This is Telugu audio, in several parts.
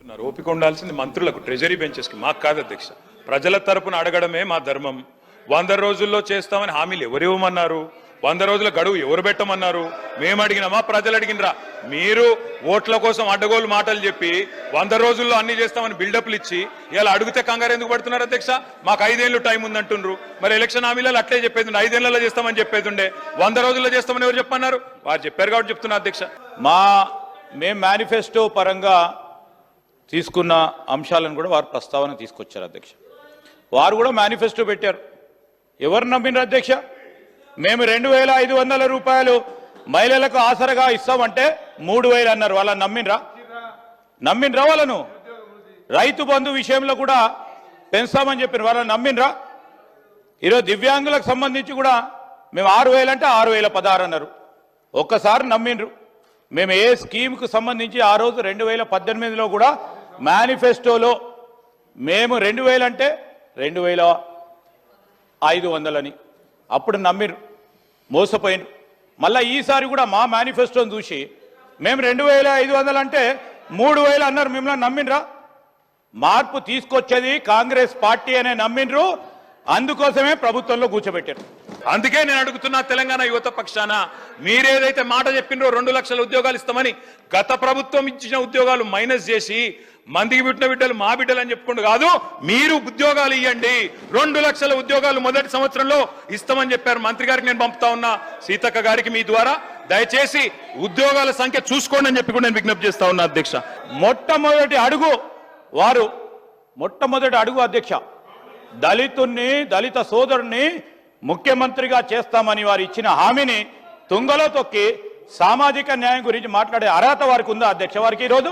చెప్తున్నారు. ఓపిక ఉండాల్సింది మంత్రులకు, ట్రెజరీ బెంచెస్కి, మాకు కాదు అధ్యక్ష. ప్రజల తరపున అడగడమే మా ధర్మం. 100 రోజుల్లో చేస్తామని హామీలు ఎవరు ఇవ్వమన్నారు? 100 రోజుల గడువు ఎవరు పెట్టమన్నారు? మేము అడిగినామా, ప్రజలు అడిగినరా? మీరు ఓట్ల కోసం అడ్డగోలు మాటలు చెప్పి 100 రోజుల్లో అన్ని చేస్తామని బిల్డప్లు ఇచ్చి ఇలా అడిగితే కంగారు ఎందుకు పడుతున్నారు అధ్యక్ష? మాకు 5 ఏళ్ళు టైం ఉందంటుండ్రు. మరి ఎలక్షన్ హామీలలో అట్లే చెప్పేది, 5 ఏళ్లలో చేస్తామని చెప్పేది. 100 రోజుల్లో చేస్తామని ఎవరు చెప్పన్నారు? వారు చెప్పారు కాబట్టి చెప్తున్నా అధ్యక్ష. మేము మేనిఫెస్టో పరంగా తీసుకున్న అంశాలను కూడా వారు ప్రస్తావన తీసుకొచ్చారు అధ్యక్ష. వారు కూడా మేనిఫెస్టో పెట్టారు. ఎవరు నమ్మినారు అధ్యక్ష? మేము 2500 రూపాయలు మహిళలకు ఆసరగా ఇస్తామంటే 3000 అన్నారు. వాళ్ళని నమ్మినరా వాళ్ళను? రైతు బంధు విషయంలో కూడా పెంచామని చెప్పిన వాళ్ళని నమ్మినరా? ఈరోజు దివ్యాంగులకు సంబంధించి కూడా మేము 6000 అంటే 6016 అన్నారు. ఒక్కసారి నమ్మినరు. మేము ఏ స్కీమ్కు సంబంధించి ఆ రోజు 2018లో కూడా మేనిఫెస్టోలో మేము 2000 అంటే 2500 అని అప్పుడు నమ్మిరు, మోసపోయినరు. మళ్ళీ ఈసారి కూడా మా మేనిఫెస్టోని చూసి మేము 2500 అంటే 3000 అన్నారు. మిమ్మల్ని నమ్మినరా? మార్పు తీసుకొచ్చేది కాంగ్రెస్ పార్టీ అనే నమ్మినరు. అందుకోసమే ప్రభుత్వంలో కూర్చోబెట్టారు. అందుకే నేను అడుగుతున్నా, తెలంగాణ యువత పక్షాన మీరేదైతే మాట చెప్పినరో 2 లక్షల ఉద్యోగాలు ఇస్తామని, గత ప్రభుత్వం ఇచ్చిన ఉద్యోగాలు మైనస్ చేసి మందికి పుట్టిన బిడ్డలు మా బిడ్డలు అని చెప్పుకుంటూ కాదు, మీరు ఉద్యోగాలు ఇవ్వండి. 2 లక్షల ఉద్యోగాలు మొదటి సంవత్సరంలో ఇస్తామని చెప్పారు. మంత్రి గారికి నేను పంపుతా ఉన్నా, సీతక్క గారికి మీ ద్వారా దయచేసి ఉద్యోగాల సంఖ్య చూసుకోండి అని చెప్పి కూడా నేను విజ్ఞప్తి చేస్తా ఉన్నా అధ్యక్ష. మొట్టమొదటి అడుగు అధ్యక్ష, దళిత సోదరుణ్ణి ముఖ్యమంత్రిగా చేస్తామని వారు ఇచ్చిన హామీని తుంగలో తొక్కి సామాజిక న్యాయం గురించి మాట్లాడే అర్హత వారికి ఉందా అధ్యక్ష? వారికి ఈరోజు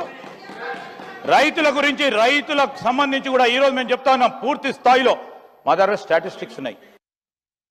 రైతుల గురించి, రైతులకు సంబంధించి కూడా ఈరోజు మేము చెప్తా ఉన్నాం, పూర్తి స్థాయిలో మా దగ్గర స్టాటిస్టిక్స్ ఉన్నాయి.